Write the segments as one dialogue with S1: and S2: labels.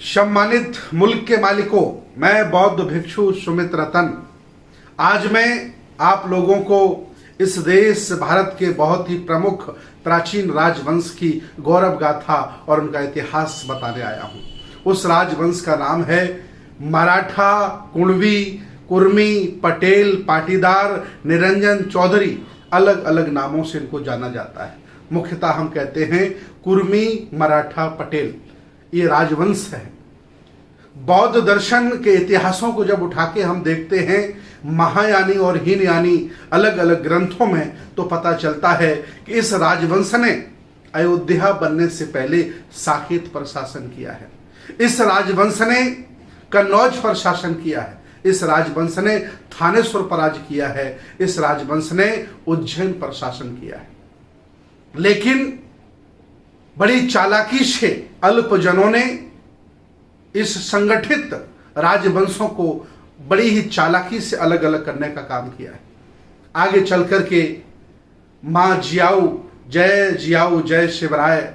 S1: सम्मानित मुल्क के मालिकों, मैं बौद्ध भिक्षु सुमित रतन आज मैं आप लोगों को इस देश भारत के बहुत ही प्रमुख प्राचीन राजवंश की गौरव गाथा और उनका इतिहास बताने आया हूँ। उस राजवंश का नाम है मराठा, कुणवी, कुर्मी, पटेल, पाटीदार, निरंजन, चौधरी। अलग अलग नामों से इनको जाना जाता है। मुख्यतः हम कहते हैं कुर्मी, मराठा, पटेल। ये राजवंश है। बौद्ध दर्शन के इतिहासों को जब उठा के हम देखते हैं महायानी और हीनयानी अलग अलग ग्रंथों में, तो पता चलता है कि इस राजवंश ने अयोध्या बनने से पहले साकेत पर शासन किया है। इस राजवंश ने कन्नौज पर शासन किया है। इस राजवंश ने थानेश्वर पर राज किया है। इस राजवंश ने उज्जैन पर शासन किया है। लेकिन बड़ी चालाकी से अल्पजनों ने इस संगठित राजवंशों को बड़ी ही चालाकी से अलग अलग करने का काम किया है। आगे चल कर के मां जियाऊ जय शिवराय,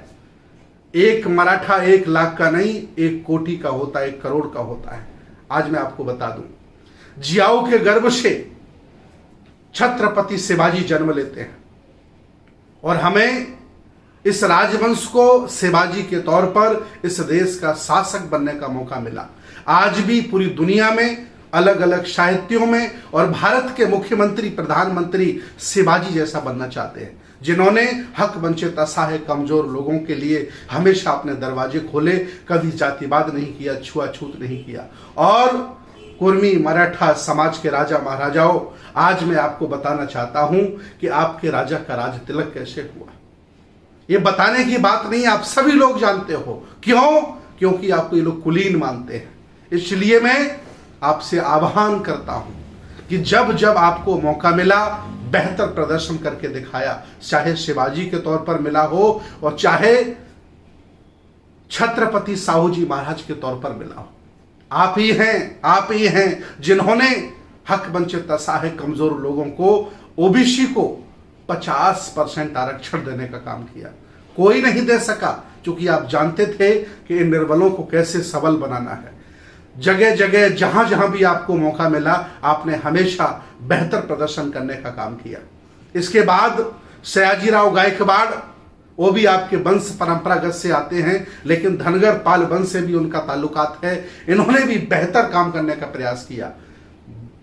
S1: एक मराठा 1 लाख का नहीं, 1 कोटि का होता है, 1 करोड़ का होता है। आज मैं आपको बता दूं, जियाऊ के गर्भ से छत्रपति शिवाजी जन्म लेते हैं और हमें इस राजवंश को शिवाजी के तौर पर इस देश का शासक बनने का मौका मिला। आज भी पूरी दुनिया में अलग अलग साहित्यों में और भारत के मुख्यमंत्री, प्रधानमंत्री शिवाजी जैसा बनना चाहते हैं, जिन्होंने हक वंचित, असहाय, कमजोर लोगों के लिए हमेशा अपने दरवाजे खोले, कभी जातिवाद नहीं किया, छुआछूत नहीं किया। और कुर्मी मराठा समाज के राजा महाराजाओं, आज मैं आपको बताना चाहता हूं कि आपके राजा का राज तिलक कैसे हुआ। ये बताने की बात नहीं, आप सभी लोग जानते हो। क्यों? क्योंकि आपको ये लोग कुलीन मानते हैं। इसलिए मैं आपसे आह्वान करता हूं कि जब जब आपको मौका मिला, बेहतर प्रदर्शन करके दिखाया, चाहे शिवाजी के तौर पर मिला हो और चाहे छत्रपति साहू जी महाराज के तौर पर मिला हो। आप ही हैं जिन्होंने हक वंचित, असहाय, कमजोर लोगों को, ओबीसी को 50% आरक्षण देने का काम किया। कोई नहीं दे सका, क्योंकि आप जानते थे कि इन निर्बलों को कैसे सबल बनाना है। जगह जगह जहां जहां भी आपको मौका मिला, आपने हमेशा बेहतर प्रदर्शन करने का काम किया। इसके बाद सयाजीराव गायकवाड़, वो भी आपके वंश परंपरागत से आते हैं, लेकिन धनगर पाल वंश से भी उनका ताल्लुकात है। इन्होंने भी बेहतर काम करने का प्रयास किया।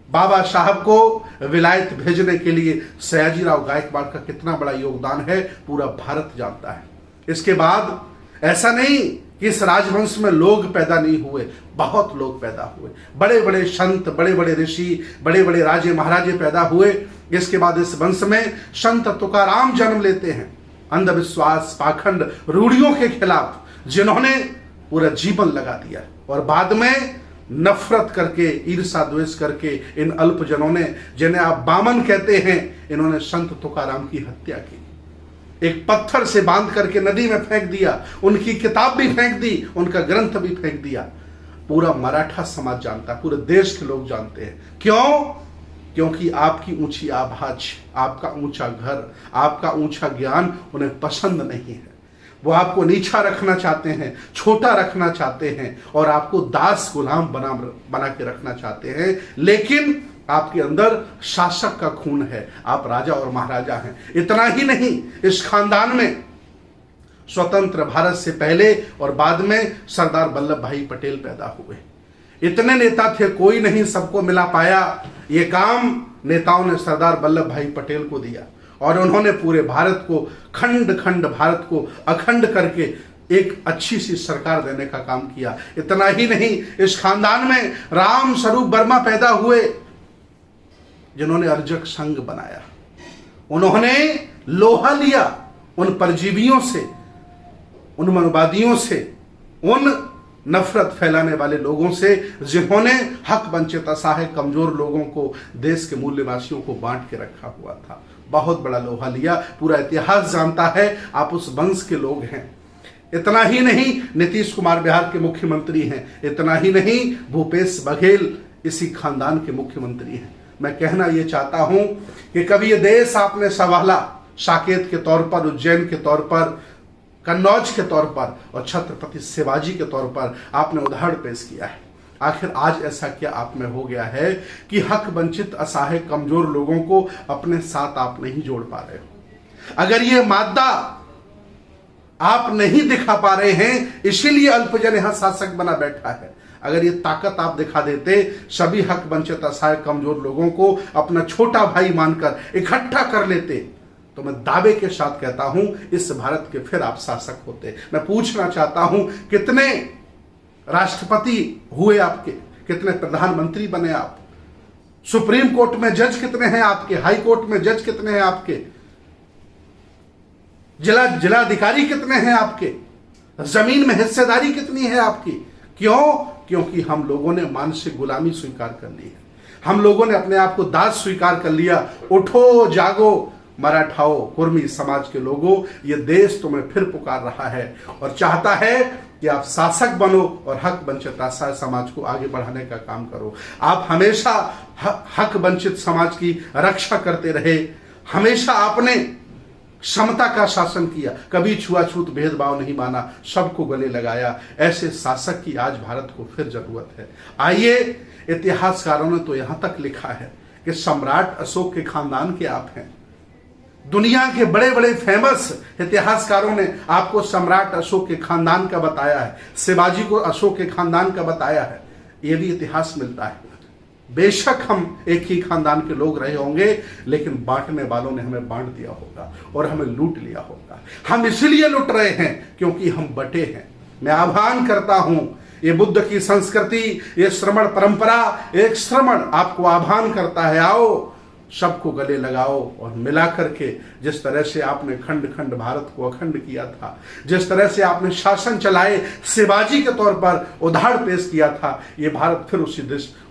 S1: बाबा साहब को विलायत भेजने के लिए सयाजीराव गायकवाड़ का कितना बड़ा योगदान है, पूरा भारत जानता है। इसके बाद ऐसा नहीं कि इस राजवंश में लोग पैदा नहीं हुए, बहुत लोग पैदा हुए। बड़े बड़े संत, बड़े बड़े ऋषि, बड़े बड़े राजे महाराजे पैदा हुए। इसके बाद इस वंश में संत तुकाराम जन्म लेते हैं, अंधविश्वास, पाखंड, रूढ़ियों के खिलाफ जिन्होंने पूरा जीवन लगा दिया। और बाद में नफरत करके, ईर्षा द्वेष करके इन अल्पजनों ने, जिन्हें आप बामन कहते हैं, इन्होंने संत तुकाराम की हत्या की। एक पत्थर से बांध करके नदी में फेंक दिया, उनकी किताब भी फेंक दी, उनका ग्रंथ भी फेंक दिया। पूरा मराठा समाज जानता है, पूरे देश के लोग जानते हैं। क्यों? क्योंकि आपकी ऊंची आवाज, आपका ऊंचा घर, आपका ऊंचा ज्ञान उन्हें पसंद नहीं है। वो आपको नीचा रखना चाहते हैं, छोटा रखना चाहते हैं और आपको दास गुलाम बना के रखना चाहते हैं। लेकिन आपके अंदर शासक का खून है, आप राजा और महाराजा हैं। इतना ही नहीं, इस खानदान में स्वतंत्र भारत से पहले और बाद में सरदार वल्लभ भाई पटेल पैदा हुए। इतने नेता थे, कोई नहीं सबको मिला पाया। ये काम नेताओं ने सरदार वल्लभ भाई पटेल को दिया और उन्होंने पूरे भारत को, खंड खंड भारत को अखंड करके एक अच्छी सी सरकार देने का काम किया। इतना ही नहीं, इस खानदान में राम स्वरूप वर्मा पैदा हुए, जिन्होंने अर्जक संघ बनाया। उन्होंने लोहा लिया उन परजीवियों से, उन मनवादियों से, उन नफरत फैलाने वाले लोगों से, जिन्होंने हक वंचित, असहाय, कमजोर लोगों को, देश के मूल्यवासियों को बांट के रखा हुआ था। बहुत बड़ा लोहा लिया, पूरा इतिहास जानता है, आप उस वंश के लोग हैं। इतना ही नहीं, नीतीश कुमार बिहार के मुख्यमंत्री हैं। इतना ही नहीं, भूपेश बघेल इसी खानदान के मुख्यमंत्री हैं। मैं कहना यह चाहता हूं कि कभी ये देश आपने संभाला, साकेत के तौर पर, उज्जैन के तौर पर, कन्नौज के तौर पर और छत्रपति शिवाजी के तौर पर आपने उदाहरण पेश किया है। आखिर आज ऐसा क्या आप में हो गया है कि हक वंचित, असहाय, कमजोर लोगों को अपने साथ आप नहीं जोड़ पा रहे हो? अगर ये मादा आप नहीं दिखा पा रहे हैं, इसीलिए अल्पजन यहां शासक बना बैठा है। अगर ये ताकत आप दिखा देते, सभी हक वंचित, असहाय, कमजोर लोगों को अपना छोटा भाई मानकर इकट्ठा कर लेते, तो मैं दावे के साथ कहता हूं इस भारत के फिर आप शासक होते। मैं पूछना चाहता हूं, कितने राष्ट्रपति हुए आपके, कितने प्रधानमंत्री बने आप, सुप्रीम कोर्ट में जज कितने हैं आपके, हाई कोर्ट में जज कितने हैं आपके, जिलाधिकारी कितने हैं आपके, जमीन में हिस्सेदारी कितनी है आपकी? क्यों? क्योंकि हम लोगों ने मानसिक गुलामी स्वीकार कर ली है। हम लोगों ने अपने आप को दास स्वीकार कर लिया। उठो, जागो मराठाओं, कुर्मी समाज के लोगों, ये देश तुम्हें फिर पुकार रहा है और चाहता है कि आप शासक बनो और हक वंचित, असहाय समाज को आगे बढ़ाने का काम करो। आप हमेशा हक वंचित समाज की रक्षा करते रहे, हमेशा आपने समता का शासन किया, कभी छुआछूत भेदभाव नहीं माना, सबको गले लगाया। ऐसे शासक की आज भारत को फिर जरूरत है। आइए, इतिहासकारों ने तो यहां तक लिखा है कि सम्राट अशोक के खानदान के आप हैं। दुनिया के बड़े बड़े फेमस इतिहासकारों ने आपको सम्राट अशोक के खानदान का बताया है, शिवाजी को अशोक के खानदान का बताया है। यह भी इतिहास मिलता है। बेशक हम एक ही खानदान के लोग रहे होंगे, लेकिन बांटने वालों ने हमें बांट दिया होगा और हमें लूट लिया होगा। हम इसलिए लूट रहे हैं क्योंकि हम बटे हैं। मैं आह्वान करता हूं, ये बुद्ध की संस्कृति, ये श्रमण परंपरा, एक श्रमण आपको आह्वान करता है, आओ सबको गले लगाओ और मिला करके, जिस तरह से आपने खंड खंड भारत को अखंड किया था, जिस तरह से आपने शासन चलाए, शिवाजी के तौर पर उदाहरण पेश किया था, ये भारत फिर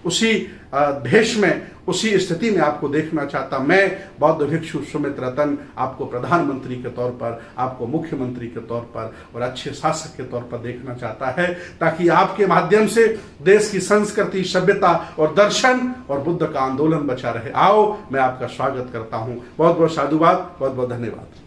S1: उसी देश में, उसी स्थिति में आपको देखना चाहता। मैं बौद्ध भिक्षु सुमित रतन आपको प्रधानमंत्री के तौर पर, आपको मुख्यमंत्री के तौर पर और अच्छे शासक के तौर पर देखना चाहता है, ताकि आपके माध्यम से देश की संस्कृति, सभ्यता और दर्शन और बुद्ध का आंदोलन बचा रहे। आओ, मैं आपका स्वागत करता हूं। बहुत बहुत साधुवाद, बहुत बहुत धन्यवाद।